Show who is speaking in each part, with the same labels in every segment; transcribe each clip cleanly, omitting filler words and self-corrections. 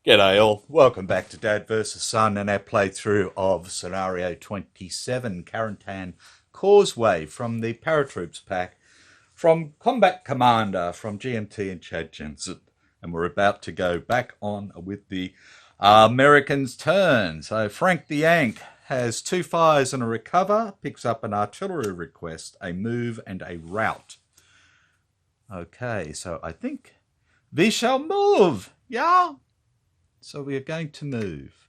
Speaker 1: G'day all, welcome back to Dad vs Son and our playthrough of Scenario 27, Carentan Causeway from the Paratroops pack from Combat Commander from GMT and Chad Jensen. And we're about to go back on with the Americans' turn. So Frank the Yank has 2 fires and a recover, picks up an artillery request, a move and a rout. Okay, so I think we shall move, yeah? So we are going to move.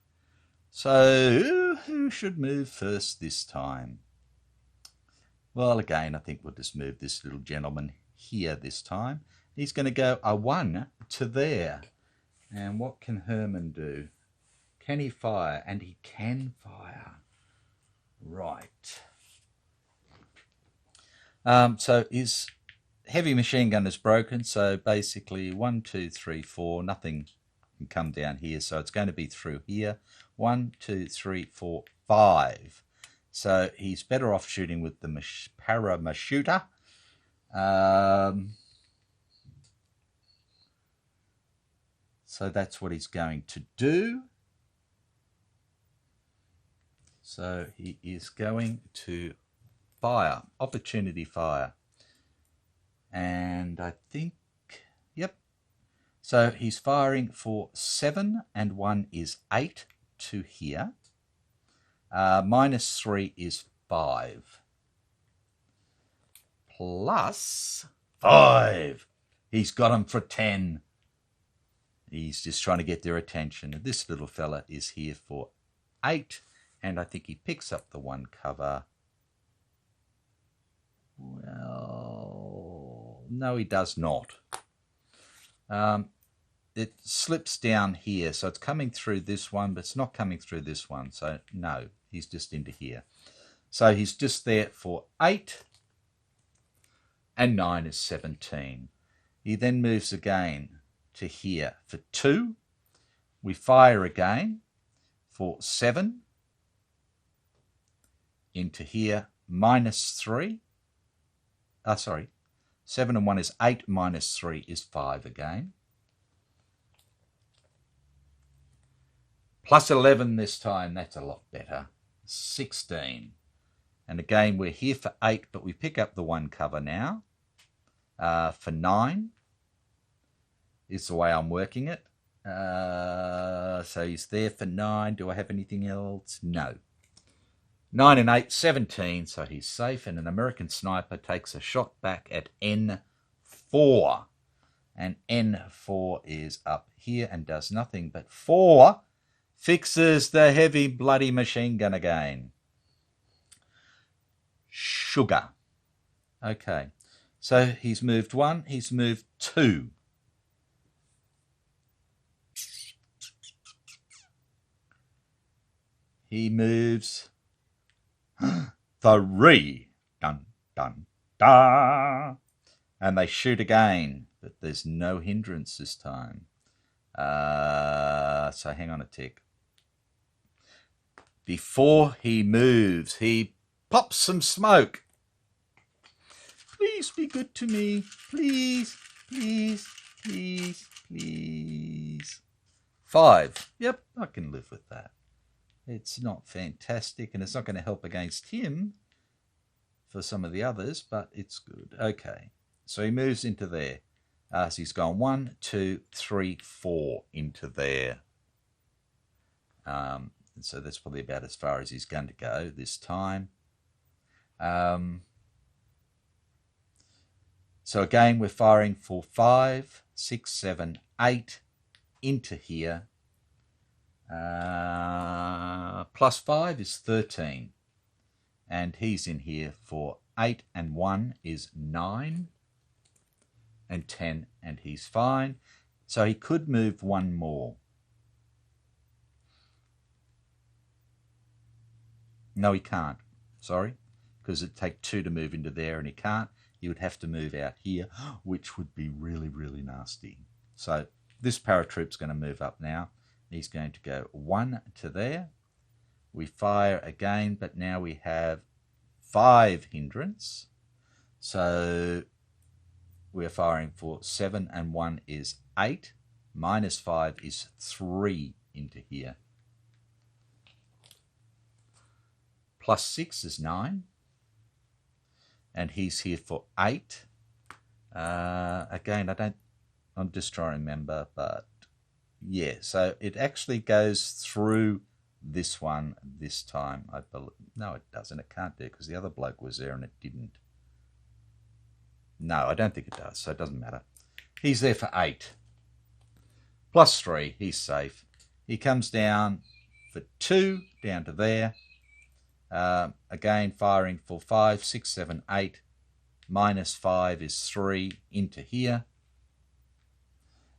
Speaker 1: So who should move first this time? Well, again, I think we'll just move this little gentleman here this time. He's going to go a 1 to there. And what can Herman do? Can he fire? And he can fire. Right. So his heavy machine gun is broken. So basically 1, 2, 3, 4, nothing can come down here, so it's going to be through here. 1, 2, 3, 4, 5. So he's better off shooting with the paramachuter. So that's what he's going to do. So he is going to fire, opportunity fire. And I think, yep. So he's firing for 7 and 1 is 8 to here. Minus 3 is 5. Plus 5. He's got them for 10. He's just trying to get their attention. This little fella is here for 8. And I think he picks up the 1 cover. Well, no, he does not. It slips down here, so it's coming through this one, but it's not coming through this one. So no, he's just into here. So he's just there for 8, and 9 is 17. He then moves again to here for 2. We fire again for 7 into here, minus 3. 7 and 1 is 8, minus 3 is 5 again. Plus 11 this time, that's a lot better. 16. And again, we're here for 8, but we pick up the 1 cover now. For 9 is the way I'm working it. So he's there for 9. Do I have anything else? No. 9 and 8, 17, so he's safe. And an American sniper takes a shot back at N4. And N4 is up here and does nothing but 4. Fixes the heavy bloody machine gun again. Sugar. Okay. So he's moved 1. He's moved 2. He moves 3. Dun, dun, da. And they shoot again. But there's no hindrance this time. So hang on a tick. Before he moves, he pops some smoke. Please be good to me. Please, please, please, please. 5. Yep, I can live with that. It's not fantastic, and it's not going to help against him for some of the others, but it's good. Okay, so he moves into there. So he's gone 1, 2, 3, 4 into there. And so that's probably about as far as he's going to go this time. So again, we're firing for 5, 6, 7, 8 into here. Plus 5 is 13. And he's in here for 8 and 1 is 9. And 10, and he's fine. So he could move 1 more. No, he can't. Sorry. Because it'd take 2 to move into there, and he can't. He would have to move out here, which would be really, really nasty. So this paratroop's going to move up now. He's going to go 1 to there. We fire again, but now we have 5 hindrance. So we're firing for 7, and 1 is 8. Minus 5 is 3 into here. Plus 6 is 9. And he's here for 8. Again, I'm just trying to remember, but yeah, so it actually goes through this one this time, I believe. No, it doesn't. It can't do, because the other bloke was there and it didn't. No, I don't think it does, so it doesn't matter. He's there for 8. Plus 3, he's safe. He comes down for 2, down to there. Again, firing for 5, 6, 7, 8. Minus 5 is 3 into here.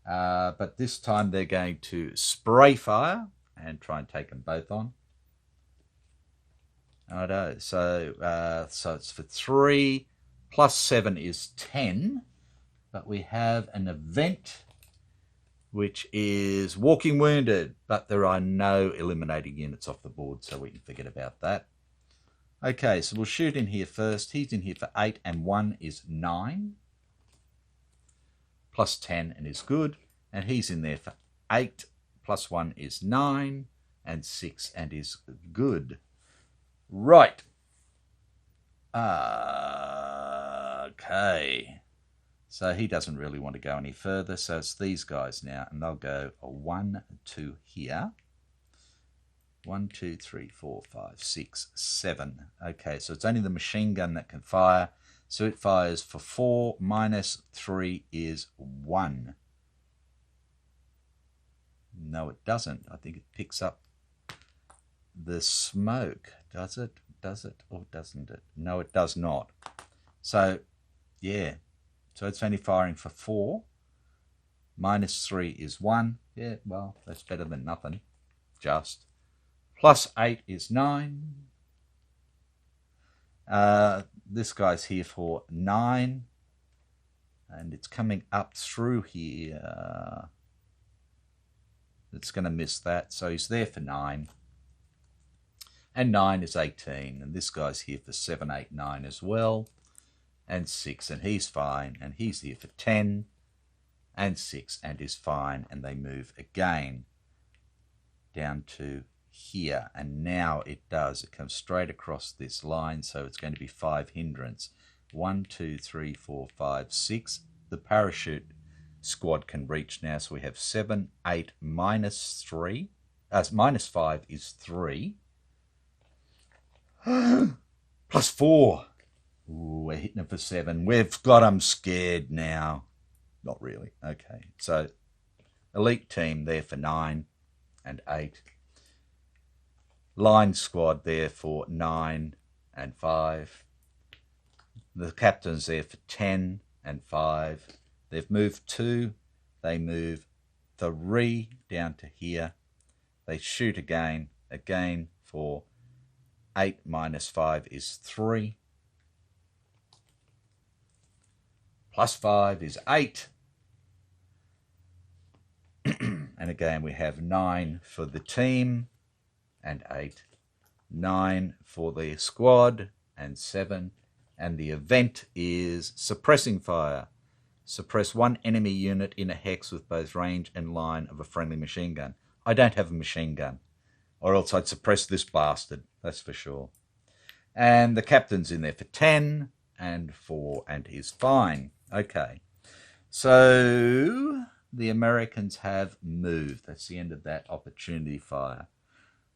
Speaker 1: But this time they're going to spray fire and try and take them both on. Righto, so it's for 3. Plus 7 is 10. But we have an event which is walking wounded, but there are no eliminating units off the board, so we can forget about that. Okay, so we'll shoot in here first. He's in here for 8, and 1 is 9. Plus 10 and is good. And he's in there for 8. Plus 1 is 9. And 6 and is good. Right. Okay. So he doesn't really want to go any further. So it's these guys now. And they'll go 1 to here. 1, 2, 3, 4, 5, 6, 7. Okay, so it's only the machine gun that can fire. So it fires for 4. Minus 3 is 1. No, it doesn't. I think it picks up the smoke. Does it? Does it or doesn't it? No, it does not. So, yeah. So it's only firing for 4. Minus 3 is 1. Yeah, well, that's better than nothing. Just. Plus 8 is 9. This guy's here for 9. And it's coming up through here. It's going to miss that. So he's there for 9. And 9 is 18. And this guy's here for 7, 8, 9 as well. And 6. And he's fine. And he's here for 10. And 6. And is fine. And they move again down to here. And now it does. It comes straight across this line. So it's going to be 5 hindrance. 1, 2, 3, 4, 5, 6. The parachute squad can reach now. So we have 7, 8, minus 3. Minus 5 is 3. Plus 4. Ooh, we're hitting it for 7. We've got them scared now. Not really. Okay. So elite team there for 9 and 8. Line squad there for 9 and 5. The captain's there for 10 and 5. They've moved 2. They move 3 down to here. They shoot again for 8 minus 5 is 3. Plus 5 is 8. And again, we have 9 for the team and 8. 9 for the squad and 7. And the event is suppressing fire. Suppress 1 enemy unit in a hex with both range and line of a friendly machine gun. I don't have a machine gun, or else I'd suppress this bastard, that's for sure. And the captain's in there for 10 and 4, and he's fine. Okay, so the Americans have moved. That's the end of that opportunity fire.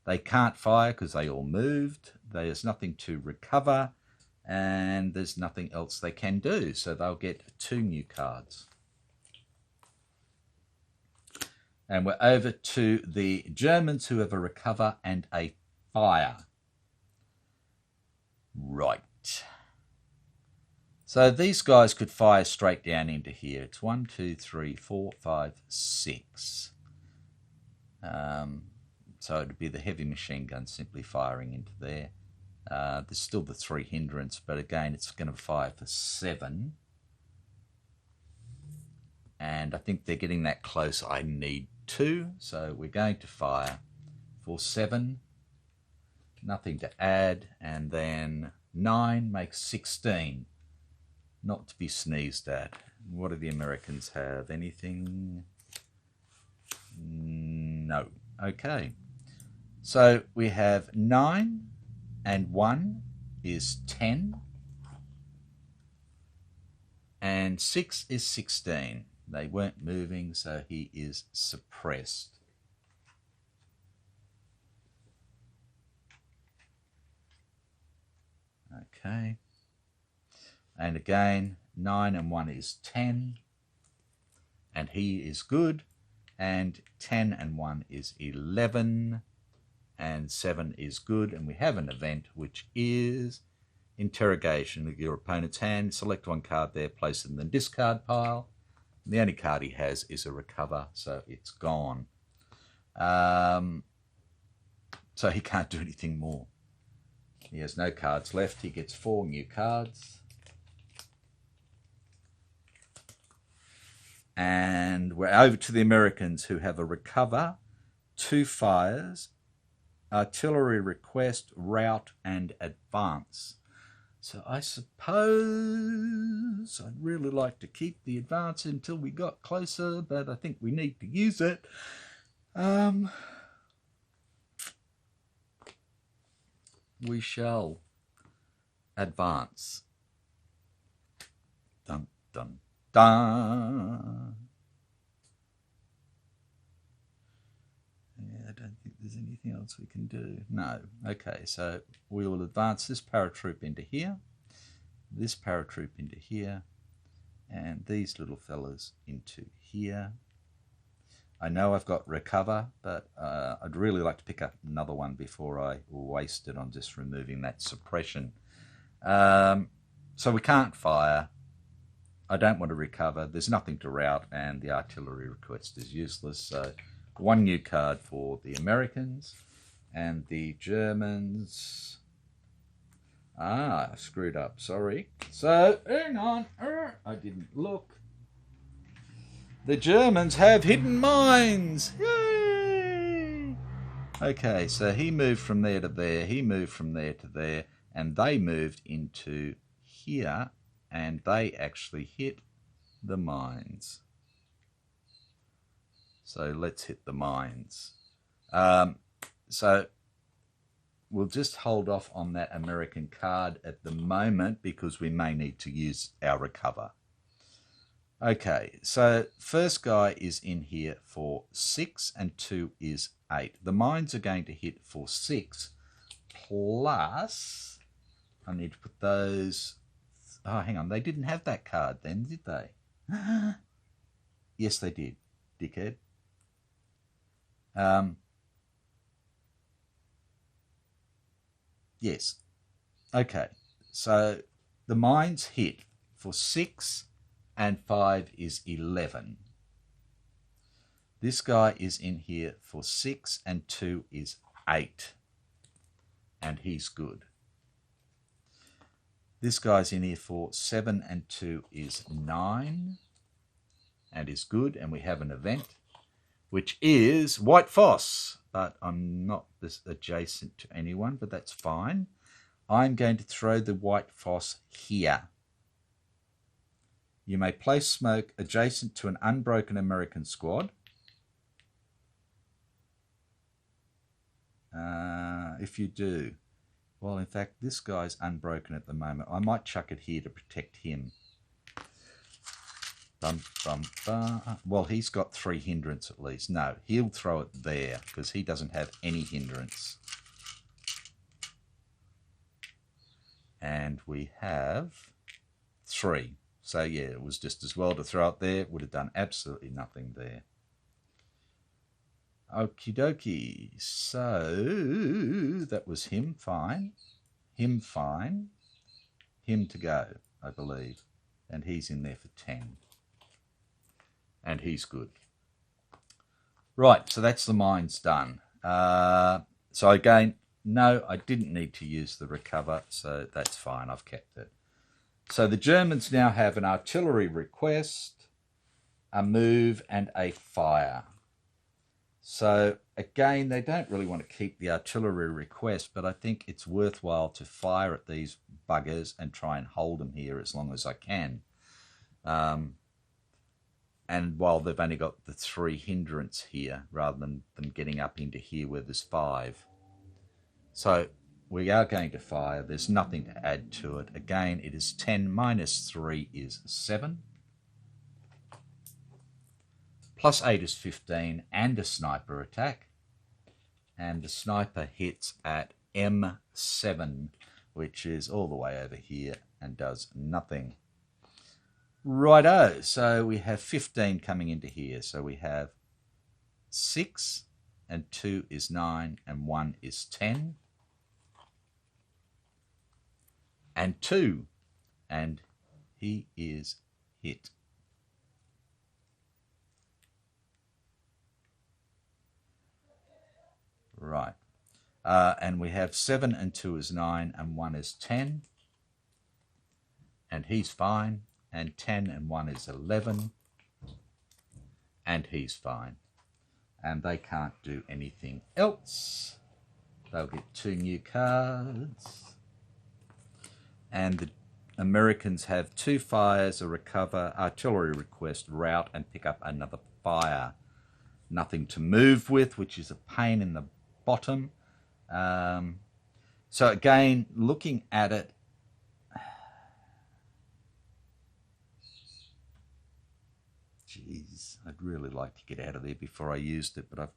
Speaker 1: They can't fire because they all moved. There's nothing to recover, and there's nothing else they can do. So they'll get 2 new cards. And we're over to the Germans, who have a recover and a fire. Right. So these guys could fire straight down into here. It's 1, 2, 3, 4, 5, 6. So it'd be the heavy machine gun simply firing into there. There's still the 3 hindrance, but again, it's going to fire for 7. And I think they're getting that close. I need 2, so we're going to fire for 7. Nothing to add, and then 9 makes 16. Not to be sneezed at. What do the Americans have? Anything? No. Okay. So we have 9 and 1 is 10. And 6 is 16. They weren't moving, so he is suppressed. Okay. And again, 9 and 1 is 10. And he is good. And 10 and 1 is 11. And 7 is good. And we have an event, which is interrogation of your opponent's hand. Select one card there, place it in the discard pile. And the only card he has is a recover, so it's gone. So he can't do anything more. He has no cards left. He gets 4 new cards. And we're over to the Americans, who have a recover, 2 fires, artillery request, rout, and advance. So I suppose I'd really like to keep the advance until we got closer, but I think we need to use it. We shall advance. Dun, dun, dun. Yeah, I don't think there's anything else we can do. No. Okay, so we will advance this paratroop into here, this paratroop into here, and these little fellas into here. I know I've got recover, but I'd really like to pick up another one before I waste it on just removing that suppression. So we can't fire. I don't want to recover. There's nothing to rout, and the artillery request is useless. So 1 new card for the Americans, and the Germans. I screwed up. Sorry. So hang on. I didn't look. The Germans have hidden mines. Yay! Okay, so he moved from there to there. He moved from there to there. And they moved into here. And they actually hit the mines. So let's hit the mines. So we'll just hold off on that American card at the moment, because we may need to use our recover. Okay, so first guy is in here for 6 and 2 is 8. The mines are going to hit for 6, plus I need to put those. Oh, hang on, they didn't have that card then, did they? Yes, they did, dickhead. Yes. Okay, so the mines hit for 6 and 5 is 11. This guy is in here for 6 and 2 is 8. And he's good. This guy's in here for 7 and 2 is 9. And is good. And we have an event, which is White Foss. But I'm not this adjacent to anyone, but that's fine. I'm going to throw the White Foss here. You may place smoke adjacent to an unbroken American squad. If you do, well, in fact, this guy's unbroken at the moment. I might chuck it here to protect him. Bum, bum, bum. Well, he's got 3 hindrance at least. No, he'll throw it there because he doesn't have any hindrance. And we have 3. So, yeah, it was just as well to throw it there. It would have done absolutely nothing there. Okie dokie. So, that was him, fine. Him, fine. Him to go, I believe. And he's in there for 10. And he's good. Right, so that's the mines done. So, again, No, I didn't need to use the recover, so that's fine. I've kept it. So the Germans now have an artillery request, a move, and a fire. So again, they don't really want to keep the artillery request, but I think it's worthwhile to fire at these buggers and try and hold them here as long as I can. And while they've only got the 3 hindrance here, rather than them getting up into here where there's 5. So we are going to fire. There's nothing to add to it. Again, it is 10 minus 3 is 7. Plus 8 is 15 and a sniper attack. And the sniper hits at M7, which is all the way over here and does nothing. Righto, so we have 15 coming into here. So we have 6 and 2 is 9 and 1 is 10. And 2, and he is hit. Right, and we have 7 and 2 is 9 and 1 is 10. And he's fine. And 10 and 1 is 11. And he's fine. And they can't do anything else. They'll get 2 new cards. And the Americans have 2 fires, a recover, artillery request, rout, and pick up another fire. Nothing to move with, which is a pain in the bottom. So again, looking at it, geez, I'd really like to get out of there before I used it, but I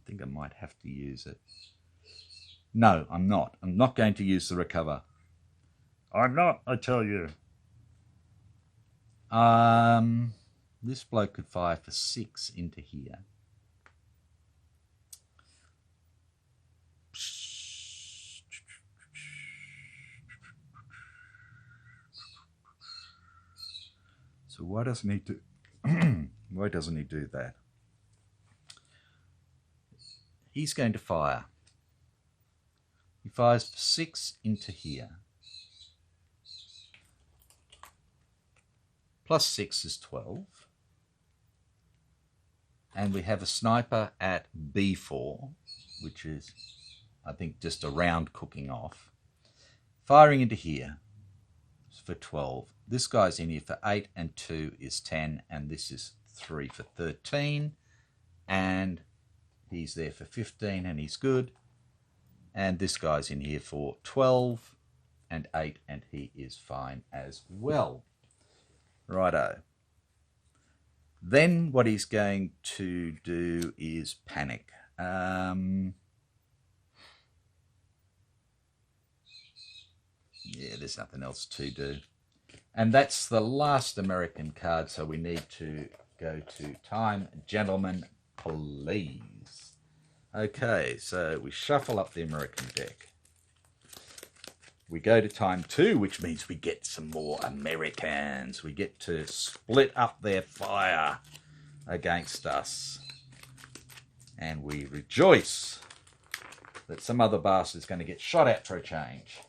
Speaker 1: think I might have to use it. No, I'm not. I'm not going to use the recover. I'm not, I tell you. This bloke could fire for 6 into here. So why doesn't he do why doesn't he do that? He's going to fire. He fires for 6 into here. Plus 6 is 12. And we have a sniper at B4, which is, I think, just a round cooking off. Firing into here for 12. This guy's in here for 8 and 2 is 10, and this is 3 for 13. And he's there for 15 and he's good. And this guy's in here for 12 and 8 and he is fine as well. Righto. Then what he's going to do is panic. Yeah, there's nothing else to do. And that's the last American card, so we need to go to time. Gentlemen, please. Okay, so we shuffle up the American deck. We go to time 2, which means we get some more Americans. We get to split up their fire against us. And we rejoice that some other bastard's going to get shot at for a change.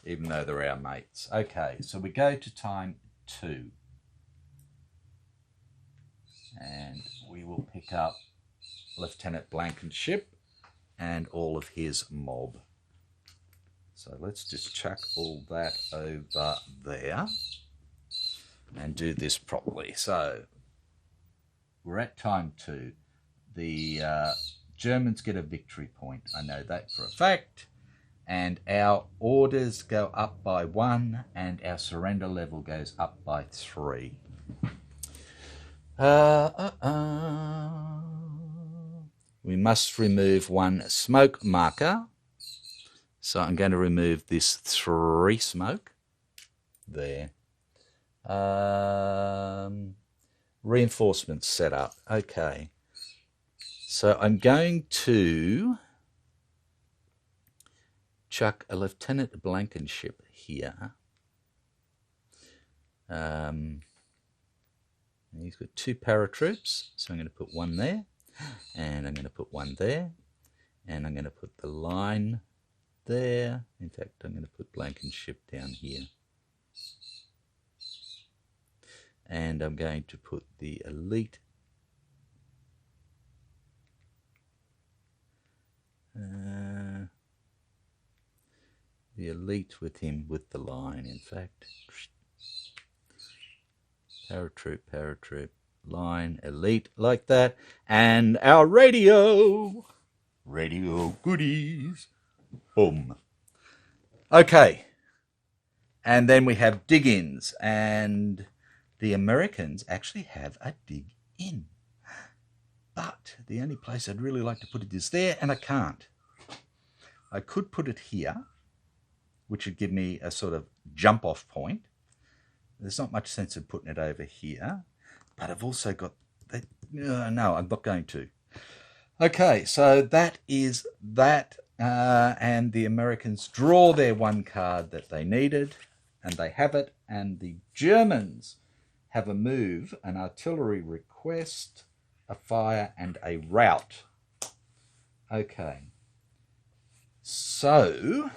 Speaker 1: Even though they're our mates. Okay, so we go to time 2. And we will pick up Lieutenant Blankenship and all of his mob. So let's just chuck all that over there and do this properly. So we're at time 2. The Germans get a victory point. I know that for a fact. And our orders go up by 1 and our surrender level goes up by 3. We must remove 1 smoke marker. So I'm going to remove this 3 smoke. There. Reinforcements set up. Okay. So I'm going to chuck a Lieutenant Blankenship here. He's got 2 paratroops, so I'm going to put 1 there. And I'm going to put one there, and I'm going to put the line there. In fact, I'm going to put Blankenship down here. And I'm going to put the elite with him with the line, in fact. Paratroop, line, elite, like that. And our radio goodies. Boom. Okay. And then we have dig-ins, and the Americans actually have a dig-in. But the only place I'd really like to put it is there, and I can't. I could put it here, which would give me a sort of jump-off point. There's not much sense of putting it over here, but I've also got that. No, I'm not going to. Okay, so that is that, and the Americans draw their one card that they needed, and they have it, and the Germans have a move, an artillery request, a fire, and a rout. Okay, so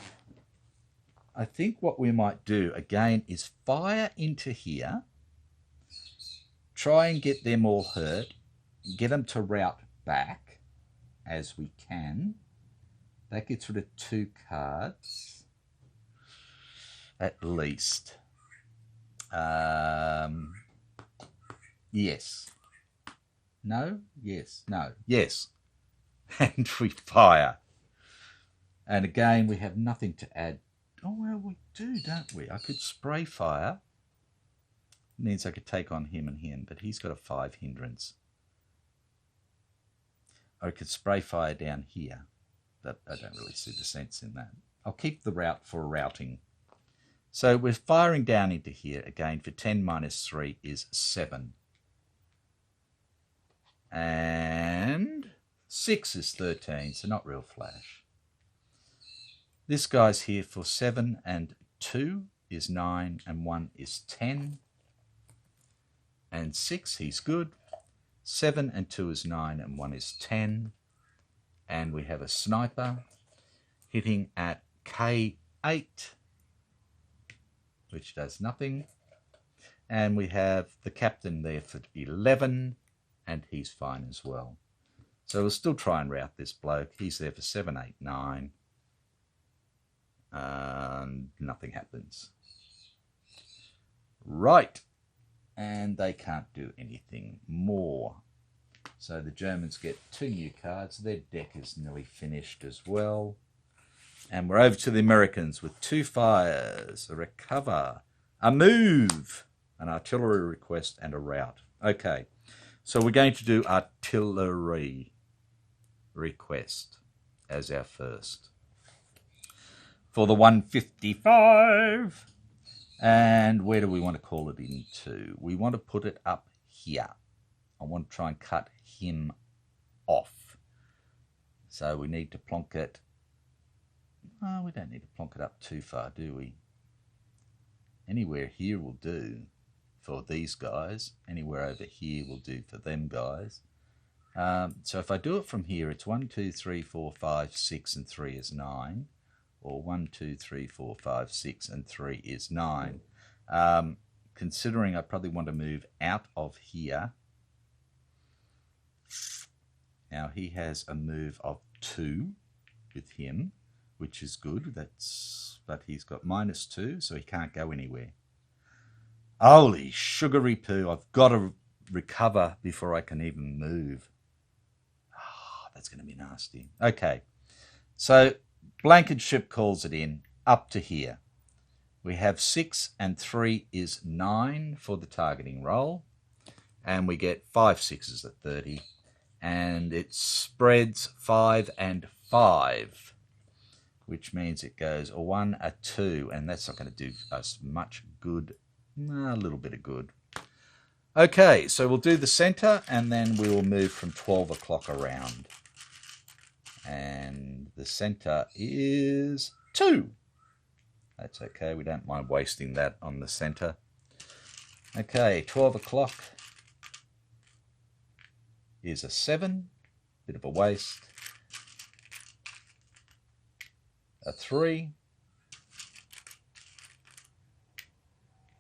Speaker 1: I think what we might do again is fire into here, try and get them all hurt, get them to rout back as we can. That gets rid of 2 cards at least. Yes. No? Yes. No. Yes. And we fire. And again, we have nothing to add. Oh, well, we do, don't we? I could spray fire. It means I could take on him and him, but he's got a 5 hindrance. Or I could spray fire down here, but I don't really see the sense in that. I'll keep the route for routing. So we're firing down into here again for 10 minus 3 is 7. And 6 is 13, so not real flash. This guy's here for 7 and 2 is 9 and 1 is 10. And 6, he's good. 7 and 2 is 9 and 1 is 10. And we have a sniper hitting at K8, which does nothing. And we have the captain there for 11, and he's fine as well. So we'll still try and rout this bloke. He's there for 7, 8, 9. Nothing happens. Right. And they can't do anything more. So the Germans get 2 new cards. Their deck is nearly finished as well. And we're over to the Americans with 2 fires, a recover, a move, an artillery request, and a rout. Okay, so we're going to do artillery request as our first for the 155. And where do we want to call it into? We want to put it up here. I want to try and cut him off. So we need to plonk it. Oh, we don't need to plonk it up too far, do we? Anywhere here will do for these guys. Anywhere over here will do for them guys. So if I do it from here, it's 1, 2, 3, 4, 5, 6, and 3 is 9. Or 1, 2, 3, 4, 5, 6, and 3 is 9. Considering I probably want to move out of here. Now he has a move of 2 with him, which is good. But he's got -2, so he can't go anywhere. Holy sugary poo! I've got to recover before I can even move. Oh, that's going to be nasty. Okay, so Blankenship calls it in up to here. We have 6 and 3 is 9 for the targeting roll, and we get 5 6s at 30, and it spreads 5 and 5, which means it goes a 1, a 2, and that's not going to do us much good. A little bit of good. Okay, so we'll do the center, and then we will move from 12 o'clock around. And the center is 2. That's okay, we don't mind wasting that on the center. Okay, 12 o'clock is a 7. bit of a waste. A 3.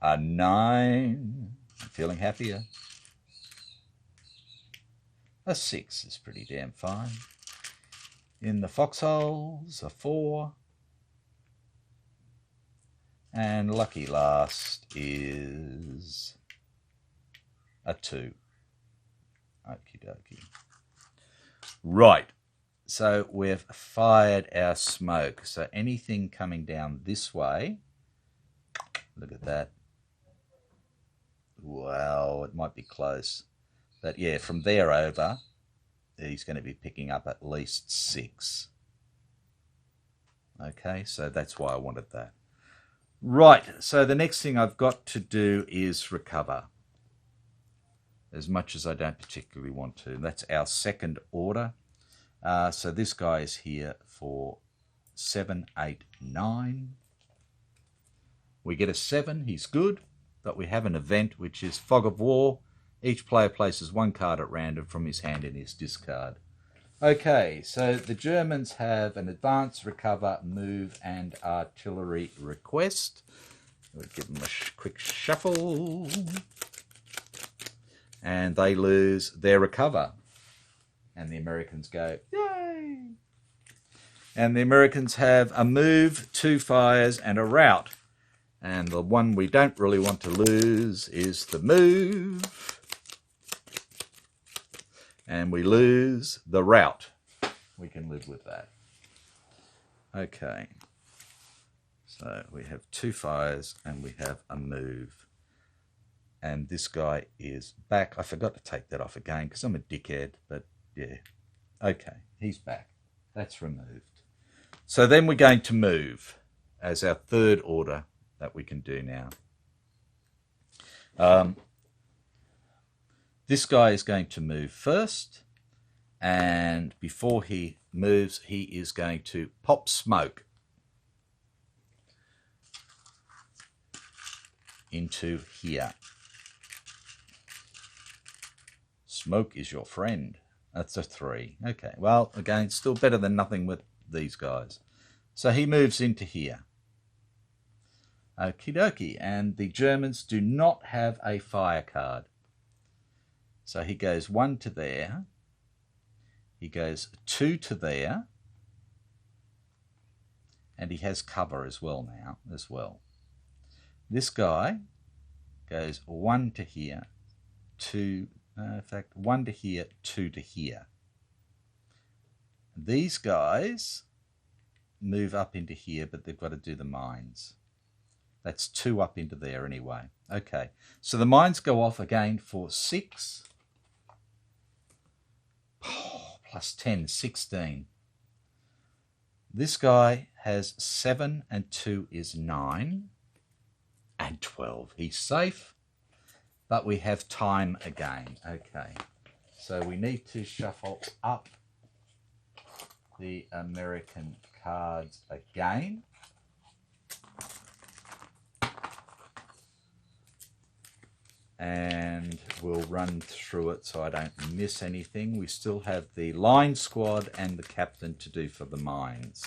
Speaker 1: A 9. I'm feeling happier. A 6 is pretty damn fine. In the foxholes, a 4. And lucky last is a 2. Okie dokie. Right. So we've fired our smoke. So anything coming down this way, look at that. Wow, it might be close. But yeah, from there over, he's going to be picking up at least 6. Okay, so that's why I wanted that. Right, so the next thing I've got to do is recover. As much as I don't particularly want to. That's our second order. So this guy is here for 7, 8, 9. We get a 7, he's good. But we have an event which is Fog of War. Each player places 1 card at random from his hand in his discard. Okay, so the Germans have an advance, recover, move, and artillery request. We'll give them a quick shuffle. And they lose their recover. And the Americans go, yay! And the Americans have a move, 2 fires, and a rout. And the one we don't really want to lose is the move. And we lose the rout. We can live with that. Okay. So we have 2 fires and we have a move. And this guy is back. I forgot to take that off again because I'm a dickhead. But yeah. Okay, he's back. That's removed. So then we're going to move as our third order that we can do now. This guy is going to move first, and before he moves, he is going to pop smoke into here. Smoke is your friend. That's a 3. Okay, well, again, still better than nothing with these guys. So he moves into here. Okie dokie, and the Germans do not have a fire card. So he goes 1 to there, he goes 2 to there, and he has cover as well now, as well. This guy goes 1 to here, 2, in fact, 1 to here, 2 to here. These guys move up into here, but they've got to do the mines. That's 2 up into there anyway. Okay, so the mines go off again for 6. Oh, plus 10, 16. This guy has 7 and 2 is 9. And 12. He's safe, but we have time again. Okay, so we need to shuffle up the American cards again. And we'll run through it so I don't miss anything. We still have the line squad and the captain to do for the mines.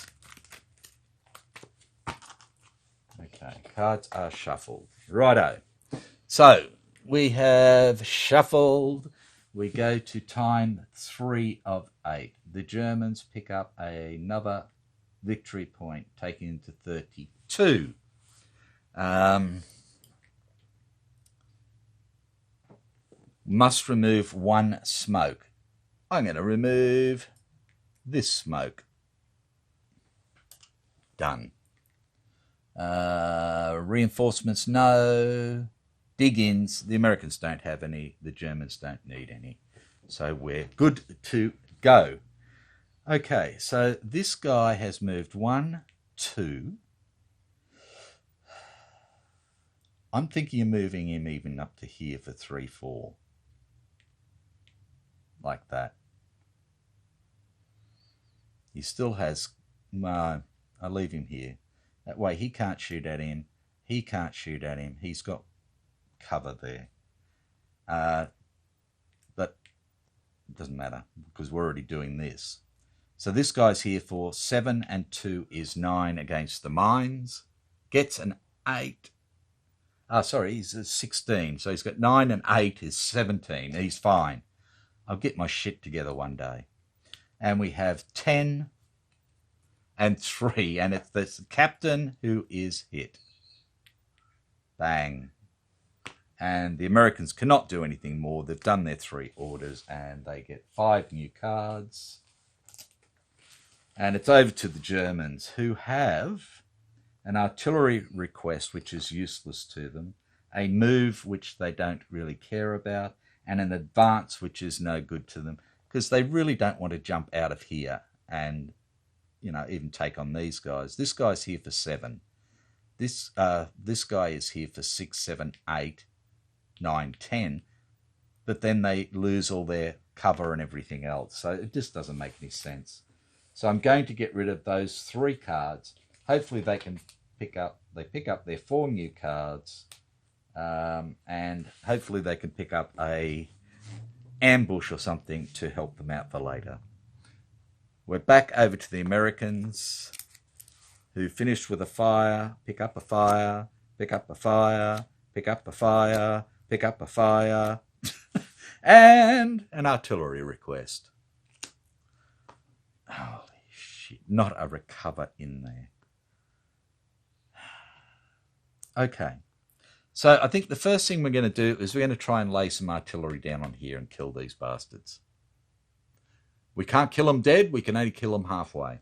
Speaker 1: Okay, cards are shuffled. Righto. So we have shuffled. We go to time 3 of 8. The Germans pick up another victory point, taking it to 32. Must remove 1 smoke. I'm going to remove this smoke. Done. Reinforcements, no. Dig-ins, the Americans don't have any. The Germans don't need any. So we're good to go. Okay, so this guy has moved 1, 2. I'm thinking of moving him even up to here for 3, 4. Like that. He still has... No, I'll leave him here. That way he can't shoot at him. He can't shoot at him. He's got cover there. But doesn't matter because we're already doing this. So this guy's here for 7 and 2 is 9 against the mines. Gets an 8. Sorry, he's a 16. So he's got 9 and 8 is 17. He's fine. I'll get my shit together one day. And we have 10 and 3. And it's the captain who is hit. Bang. And the Americans cannot do anything more. They've done their 3 orders and they get 5 new cards. And it's over to the Germans, who have an artillery request, which is useless to them, a move, which they don't really care about, and an advance, which is no good to them, because they really don't want to jump out of here and, you know, even take on these guys. This guy's here for 7. This guy is here for 6, 7, 8, 9, 10, but then they lose all their cover and everything else. So it just doesn't make any sense. So I'm going to get rid of those 3 cards. Hopefully they can pick up their 4 new cards, and hopefully they can pick up a ambush or something to help them out for later. We're back over to the Americans, who finished with a fire, pick up a fire, pick up a fire, pick up a fire, pick up a fire, and an artillery request. Holy shit, not a recover in there. Okay, so I think the first thing we're going to do is we're going to try and lay some artillery down on here and kill these bastards. We can't kill them dead, we can only kill them halfway.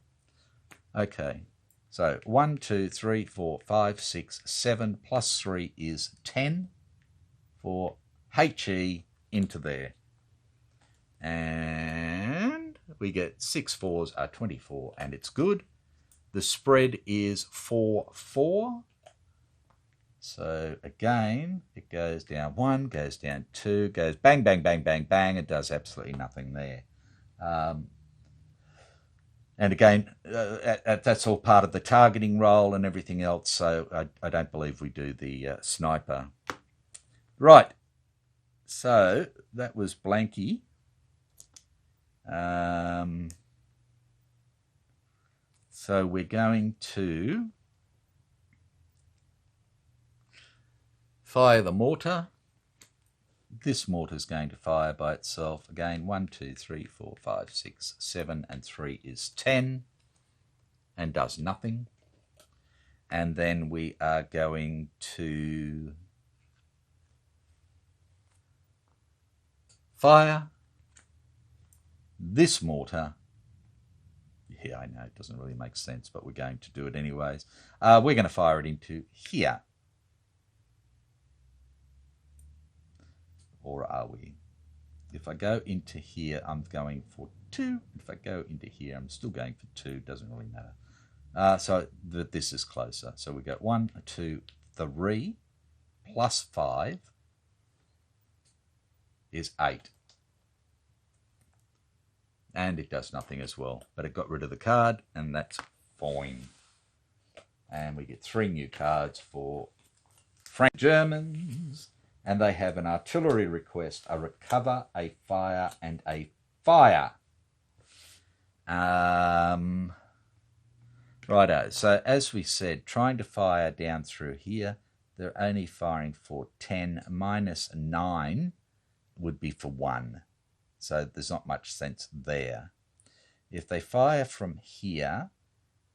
Speaker 1: Okay, so 1, 2, 3, 4, 5, 6, 7 plus 3 is 10 for HE into there. And we get 6 4s are 24, and it's good. The spread is 4, 4. So again, it goes down 1, goes down 2, goes bang, bang, bang, bang, bang. It does absolutely nothing there. And again, that's all part of the targeting roll and everything else. So I don't believe we do the sniper. Right. So that was Blanky. So we're going to fire the mortar. This mortar is going to fire by itself. Again, 1, 2, 3, 4, 5, 6, 7, and 3 is 10 and does nothing. And then we are going to fire this mortar. Yeah, I know it doesn't really make sense, but we're going to do it anyways. We're going to fire it into here. Or are we? If I go into here, I'm going for 2. If I go into here, I'm still going for 2. Doesn't really matter. So this is closer. So we go 1, 2, 3 plus 5 is 8. And it does nothing as well. But it got rid of the card, and that's fine. And we get 3 new cards for Frank Germans. And they have an artillery request, a recover, a fire, and a fire. Righto. So as we said, trying to fire down through here, they're only firing for 10. Minus 9 would be for 1. So there's not much sense there. If they fire from here,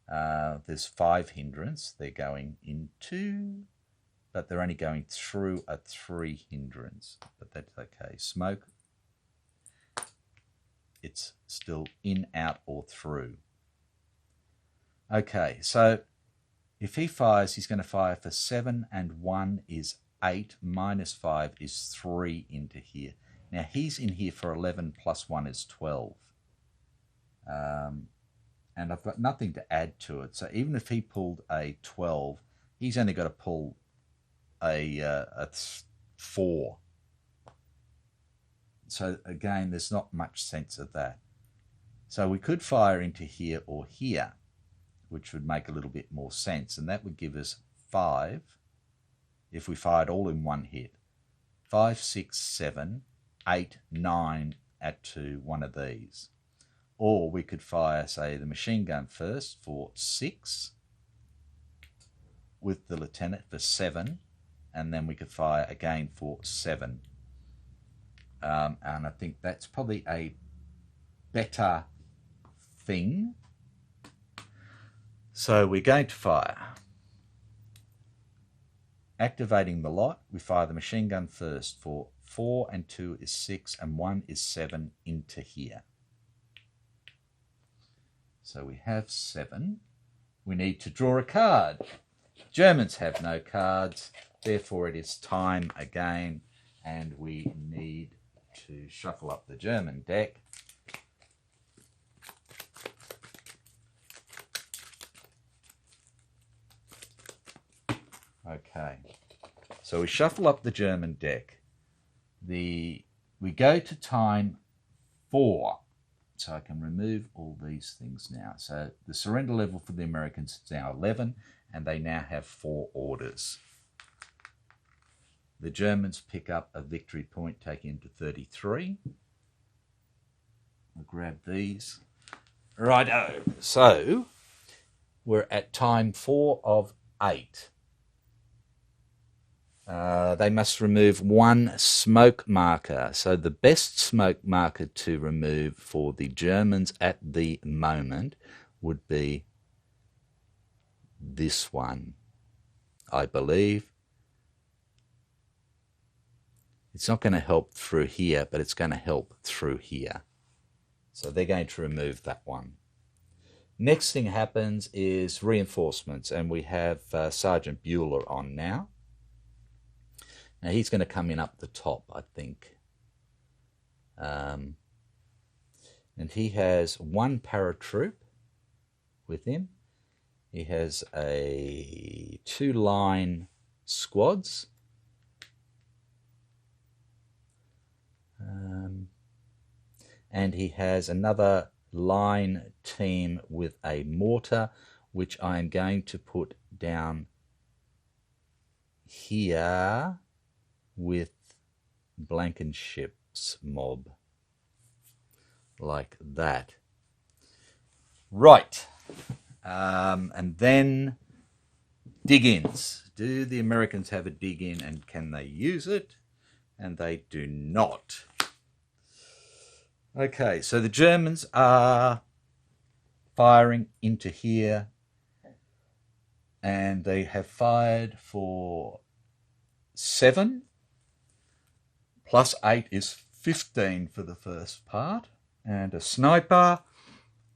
Speaker 1: there's 5 hindrance. They're going into, but they're only going through a 3 hindrance. But that's okay. Smoke, it's still in, out, or through. Okay, so if he fires, he's going to fire for 7, and 1 is 8, minus 5 is 3 into here. Now, he's in here for 11, plus 1 is 12. And I've got nothing to add to it. So even if he pulled a 12, he's only got to pull a 4. So again, there's not much sense of that. So we could fire into here or here, which would make a little bit more sense. And that would give us 5 if we fired all in one hit. 5, 6, 7, 8, 9, to one of these. Or we could fire, say, the machine gun first for 6, with the lieutenant for 7, and then we could fire again for 7. And I think that's probably a better thing. So we're going to fire. Activating the lot, we fire the machine gun first for 4 and 2 is 6 and 1 is 7 into here. So we have 7. We need to draw a card. Germans have no cards, therefore it is time again, and we need to shuffle up the German deck. Okay, so we shuffle up the German deck. We go to time 4, so I can remove all these things now. So the surrender level for the Americans is now 11, and they now have 4 orders. The Germans pick up a victory point, taking them to 33. We'll grab these. Righto, so we're at time 4 of 8. They must remove 1 smoke marker. So the best smoke marker to remove for the Germans at the moment would be this one, I believe. It's not going to help through here, but it's going to help through here. So they're going to remove that one. Next thing happens is reinforcements, and we have Sergeant Bueller on now. Now he's going to come in up the top, I think. And he has 1 paratroop with him. He has 2 line squads. And he has another line team with a mortar, which I am going to put down here with Blankenship's mob, like that. Right. And then dig-ins. Do the Americans have a dig-in, and can they use it? And they do not. Okay, so the Germans are firing into here, and they have fired for 7, plus 8 is 15 for the first part, and a sniper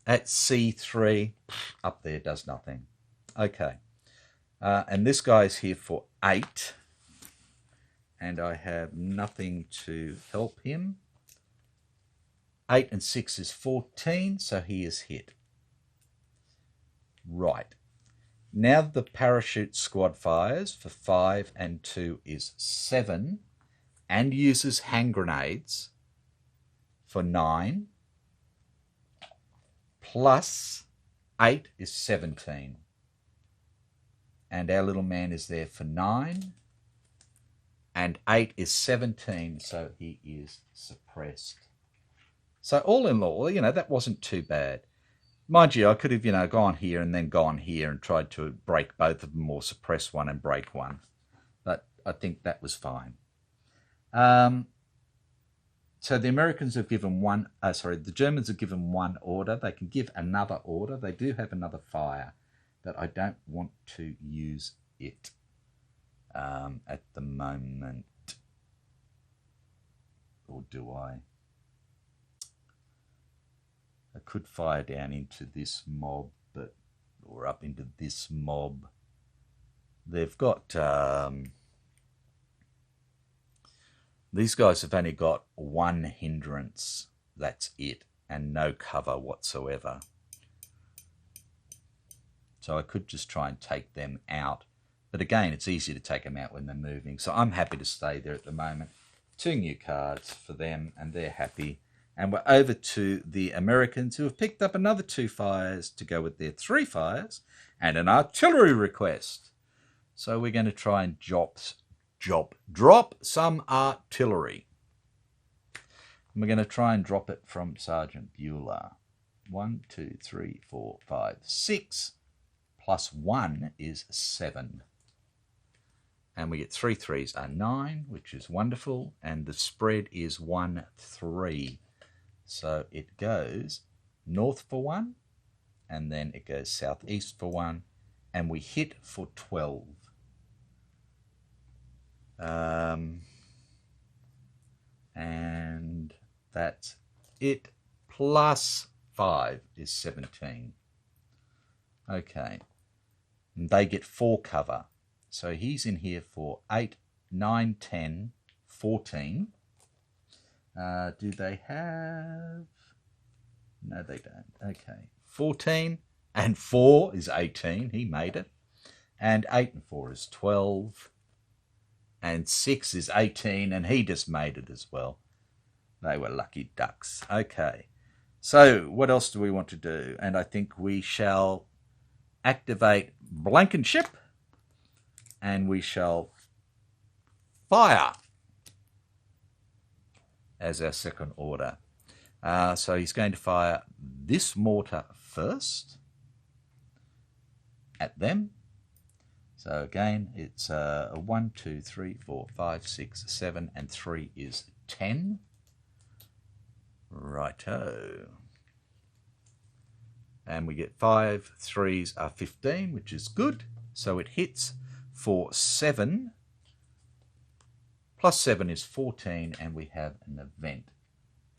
Speaker 1: at C3 up there does nothing. Okay, and this guy's here for 8, and I have nothing to help him. 8 and 6 is 14, so he is hit. Right. Now the parachute squad fires for 5 and 2 is 7, and uses hand grenades for 9, plus 8 is 17. And our little man is there for 9, and 8 is 17, so he is suppressed. So all in all, that wasn't too bad. Mind you, I could have, gone here and then gone here and tried to break both of them or suppress one and break one. But I think that was fine. So the Americans have given the Germans have given 1 order. They can give another order. They do have another fire, but I don't want to use it at the moment. Or do I? I could fire down into this mob, or up into this mob. They've got, these guys have only got 1 hindrance, that's it, and no cover whatsoever. So I could just try and take them out. But again, it's easy to take them out when they're moving. So I'm happy to stay there at the moment. 2 new cards for them, and they're happy. And we're over to the Americans, who have picked up another 2 fires to go with their 3 fires and an artillery request. So we're going to try and drop some artillery. And we're going to try and drop it from Sergeant Bueller. 1, 2, 3, 4, 5, 6. Plus 1 is 7. And we get 3 3s are 9, which is wonderful. And the spread is 1, 3. So it goes north for 1, and then it goes southeast for 1, and we hit for 12. And that's it. Plus 5 is 17. Okay. And they get 4 cover. So he's in here for 8, 9, 10, 14. Do they have... No, they don't. Okay. 14 and 4 is 18. He made it. And 8 and 4 is 12. And 6 is 18, and he just made it as well. They were lucky ducks. Okay. So what else do we want to do? And I think we shall activate Blankenship, and we shall fire as our second order. So he's going to fire this mortar first at them. So again, it's 1, 2, 3, 4, 5, 6, 7, and 3 is 10. Righto. And we get 5 3s are 15, which is good. So it hits for 7. Plus 7 is 14, and we have an event.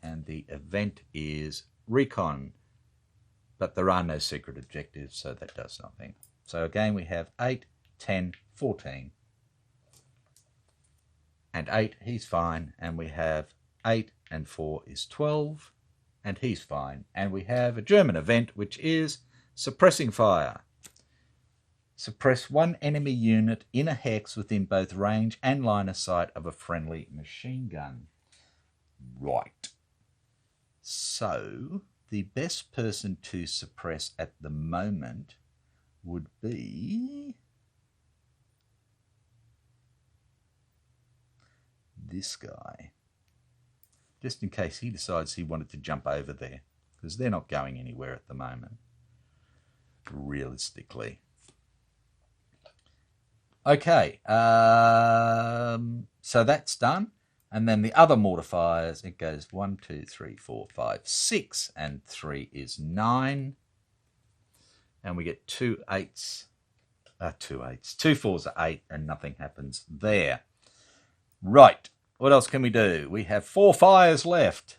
Speaker 1: And the event is recon. But there are no secret objectives, so that does nothing. So again, we have 8, 10, 14. And 8, he's fine. And we have 8 and 4 is 12. And he's fine. And we have a German event, which is suppressing fire. Suppress one enemy unit in a hex within both range and line of sight of a friendly machine gun. Right. So, the best person to suppress at the moment would be this guy. Just in case he decides he wanted to jump over there, because they're not going anywhere at the moment, realistically. Okay, so that's done. And then the other mortifiers, it goes 1, 2, 3, 4, 5, 6, and 3 is 9. And we get 2 8s, 2 8s, 2 4s are 8, and nothing happens there. Right, what else can we do? We have 4 fires left.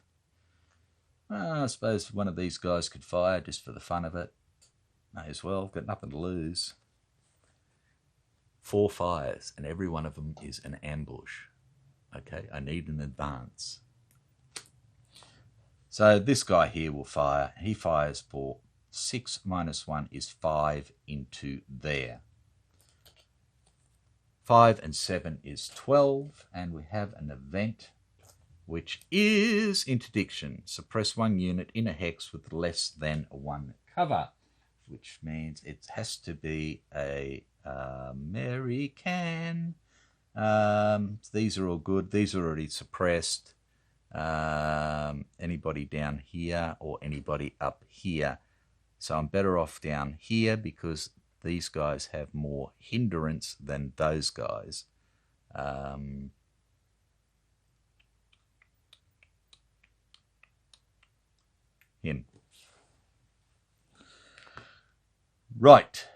Speaker 1: I suppose one of these guys could fire just for the fun of it. May as well, got nothing to lose. 4 fires, and every one of them is an ambush. Okay, I need an advance. So this guy here will fire. He fires for 6 minus 1 is 5 into there. 5 and 7 is 12, and we have an event which is interdiction. Suppress one unit in a hex with less than 1 cover, which means it has to be a American. These are all good. These are already suppressed. Anybody down here or anybody up here. So I'm better off down here because these guys have more hindrance than those guys. Him. Right.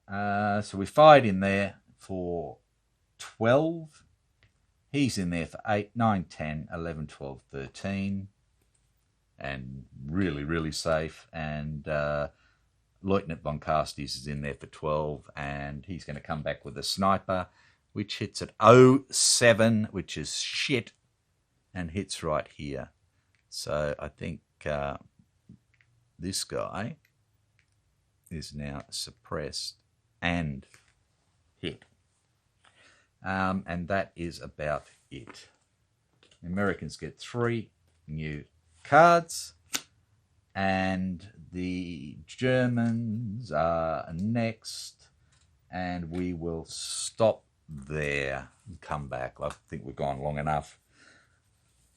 Speaker 1: So we fired in there for 12. He's in there for 8, 9, 10, 11, 12, 13. And really, really safe. And Lieutenant von Castes is in there for 12. And he's going to come back with a sniper, which hits at 07, which is shit, and hits right here. So I think this guy is now suppressed and hit. And that is about it. The Americans get 3 new cards, and the Germans are next, and we will stop there and come back. I think we've gone long enough.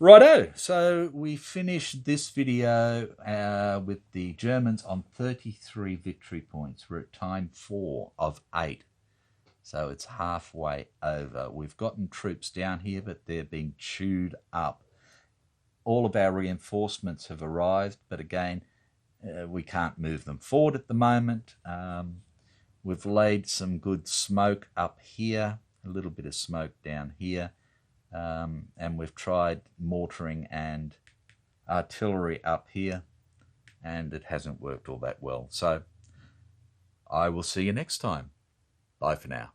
Speaker 1: Righto, so we finished this video with the Germans on 33 victory points. We're at time 4 of 8, so it's halfway over. We've gotten troops down here, but they're being chewed up. All of our reinforcements have arrived, but again, we can't move them forward at the moment. We've laid some good smoke up here, a little bit of smoke down here. And we've tried mortaring and artillery up here, and it hasn't worked all that well. So I will see you next time. Bye for now.